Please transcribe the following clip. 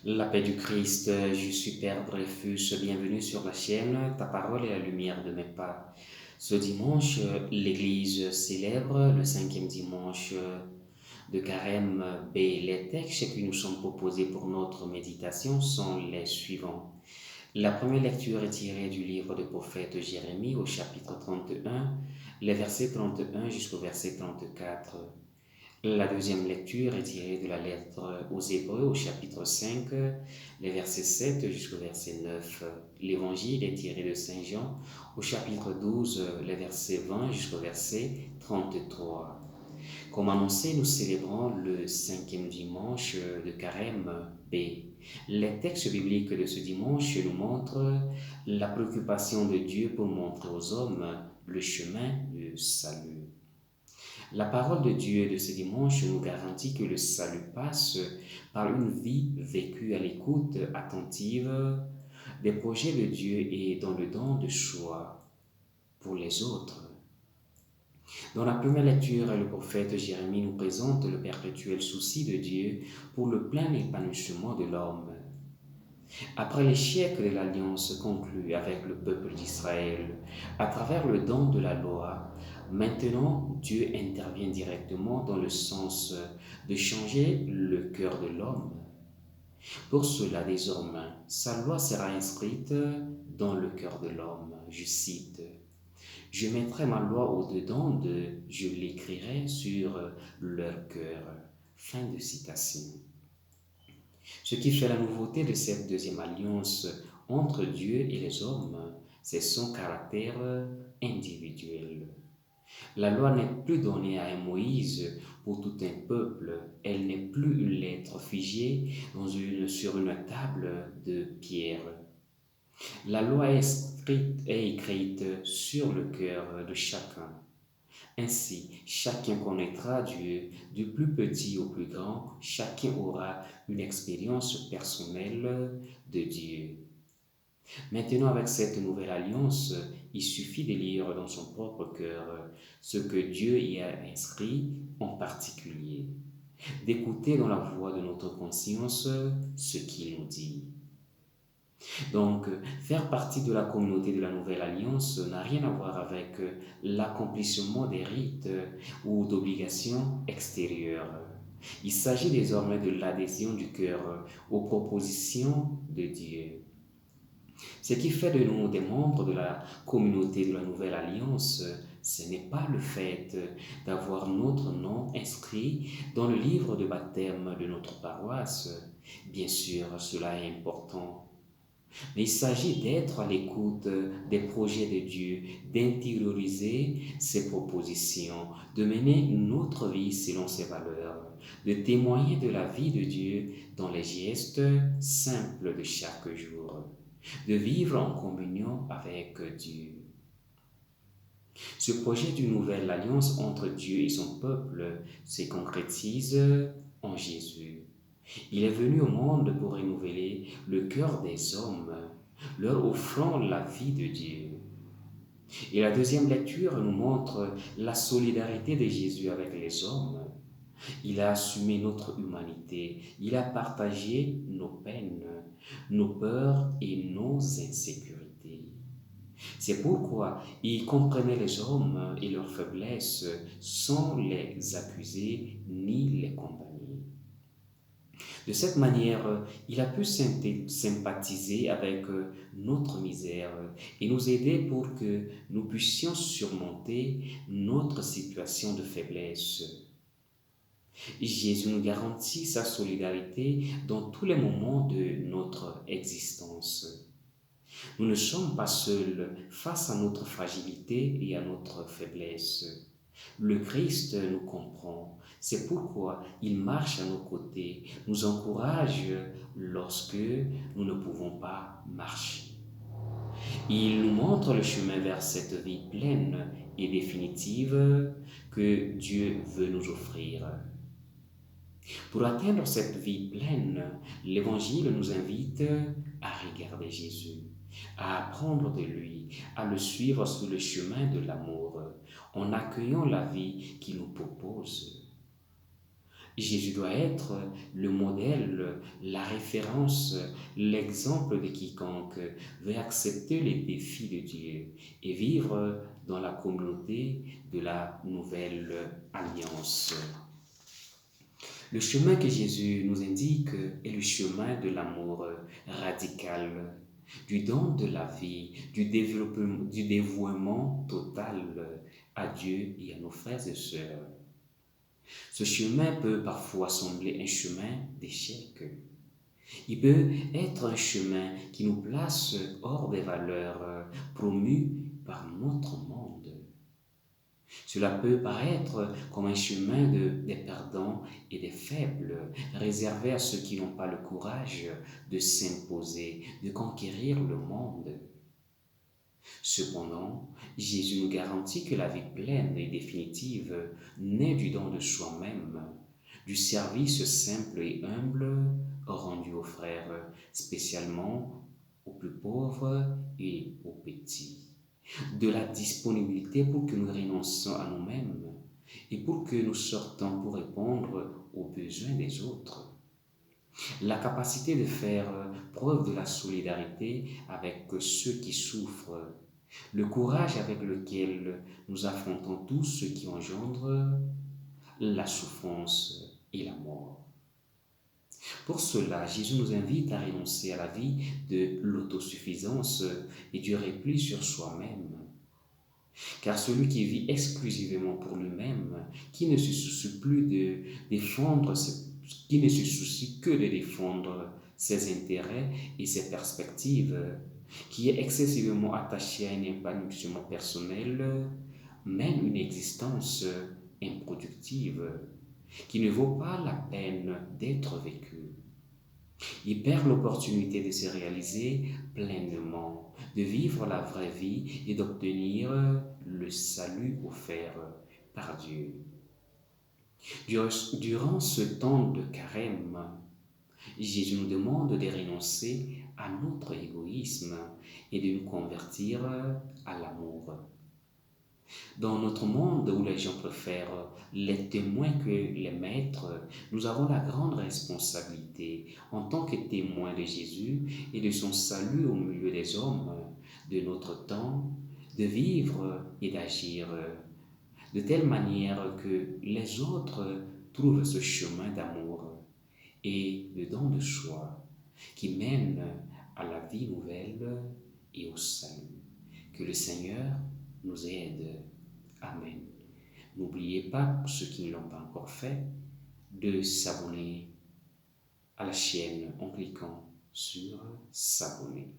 La paix du Christ, je suis Père Dreyfus, bienvenue sur la chaîne Ta parole est la lumière de mes pas. Ce dimanche, l'Église célèbre le cinquième dimanche de Carême B. Les textes qui nous sont proposés pour notre méditation sont les suivants. La première lecture est tirée du livre du prophète Jérémie au chapitre 31, les versets 31 jusqu'au verset 34. La deuxième lecture est tirée de la lettre aux Hébreux au chapitre 5, les versets 7 jusqu'au verset 9. L'évangile est tiré de Saint Jean au chapitre 12, les versets 20 jusqu'au verset 33. Comme annoncé, nous célébrons le cinquième dimanche de Carême B. Les textes bibliques de ce dimanche nous montrent la préoccupation de Dieu pour montrer aux hommes le chemin du salut. La parole de Dieu de ce dimanche nous garantit que le salut passe par une vie vécue à l'écoute attentive des projets de Dieu et dans le don de choix pour les autres. Dans la première lecture, le prophète Jérémie nous présente le perpétuel souci de Dieu pour le plein épanouissement de l'homme. Après l'échec de l'alliance conclue avec le peuple d'Israël, à travers le don de la loi, maintenant Dieu intervient directement dans le sens de changer le cœur de l'homme. Pour cela, désormais, sa loi sera inscrite dans le cœur de l'homme. Je cite, « Je mettrai ma loi au-dedans d'eux, je l'écrirai sur leur cœur. » Fin de citation. Ce qui fait la nouveauté de cette deuxième alliance entre Dieu et les hommes, c'est son caractère individuel. La loi n'est plus donnée à un Moïse pour tout un peuple, elle n'est plus une lettre figée sur une table de pierre. La loi est écrite sur le cœur de chacun. Ainsi, chacun connaîtra Dieu, du plus petit au plus grand, chacun aura une expérience personnelle de Dieu. Maintenant, avec cette nouvelle alliance, il suffit de lire dans son propre cœur ce que Dieu y a inscrit en particulier, d'écouter dans la voix de notre conscience ce qu'il nous dit. Donc, faire partie de la communauté de la Nouvelle Alliance n'a rien à voir avec l'accomplissement des rites ou d'obligations extérieures. Il s'agit désormais de l'adhésion du cœur aux propositions de Dieu. Ce qui fait de nous des membres de la communauté de la Nouvelle Alliance, ce n'est pas le fait d'avoir notre nom inscrit dans le livre de baptême de notre paroisse. Bien sûr, cela est important. Mais il s'agit d'être à l'écoute des projets de Dieu, d'intérioriser ses propositions, de mener notre vie selon ses valeurs, de témoigner de la vie de Dieu dans les gestes simples de chaque jour, de vivre en communion avec Dieu. Ce projet d'une nouvelle alliance entre Dieu et son peuple se concrétise en Jésus. Il est venu au monde pour renouveler le cœur des hommes, leur offrant la vie de Dieu. Et la deuxième lecture nous montre la solidarité de Jésus avec les hommes. Il a assumé notre humanité, il a partagé nos peines, nos peurs et nos insécurités. C'est pourquoi il comprenait les hommes et leurs faiblesses sans les accuser ni les condamner. De cette manière, il a pu sympathiser avec notre misère et nous aider pour que nous puissions surmonter notre situation de faiblesse. Jésus nous garantit sa solidarité dans tous les moments de notre existence. Nous ne sommes pas seuls face à notre fragilité et à notre faiblesse. Le Christ nous comprend. C'est pourquoi il marche à nos côtés, nous encourage lorsque nous ne pouvons pas marcher. Il nous montre le chemin vers cette vie pleine et définitive que Dieu veut nous offrir. Pour atteindre cette vie pleine, l'Évangile nous invite à regarder Jésus, à apprendre de lui, à le suivre sur le chemin de l'amour, en accueillant la vie qu'il nous propose. Jésus doit être le modèle, la référence, l'exemple de quiconque veut accepter les défis de Dieu et vivre dans la communauté de la nouvelle alliance. Le chemin que Jésus nous indique est le chemin de l'amour radical, du don de la vie, du dévouement total à Dieu et à nos frères et sœurs. Ce chemin peut parfois sembler un chemin d'échec. Il peut être un chemin qui nous place hors des valeurs promues par notre monde. Cela peut paraître comme un chemin des perdants et des faibles, réservé à ceux qui n'ont pas le courage de s'imposer, de conquérir le monde. Cependant, Jésus nous garantit que la vie pleine et définitive naît du don de soi-même, du service simple et humble rendu aux frères, spécialement aux plus pauvres et aux petits, de la disponibilité pour que nous renoncions à nous-mêmes et pour que nous sortons pour répondre aux besoins des autres. La capacité de faire preuve de la solidarité avec ceux qui souffrent, le courage avec lequel nous affrontons tout ce qui engendre la souffrance et la mort. Pour cela, Jésus nous invite à renoncer à la vie de l'autosuffisance et du repli sur soi-même. Car celui qui vit exclusivement pour lui-même, qui ne se soucie plus de défendre, qui ne se soucie que de défendre ses intérêts et ses perspectives, qui est excessivement attaché à un épanouissement personnel, mène une existence improductive, qui ne vaut pas la peine d'être vécue. Il perd l'opportunité de se réaliser pleinement, de vivre la vraie vie et d'obtenir le salut offert par Dieu. Durant ce temps de carême, Jésus nous demande de renoncer à notre égoïsme et de nous convertir à l'amour. Dans notre monde où les gens préfèrent les témoins que les maîtres, nous avons la grande responsabilité, en tant que témoins de Jésus et de son salut au milieu des hommes, de notre temps, de vivre et d'agir de telle manière que les autres trouvent ce chemin d'amour et de don de soi qui mène à la vie nouvelle et au salut. Que le Seigneur nous aide. Amen. N'oubliez pas, pour ceux qui ne l'ont pas encore fait, de s'abonner à la chaîne en cliquant sur s'abonner.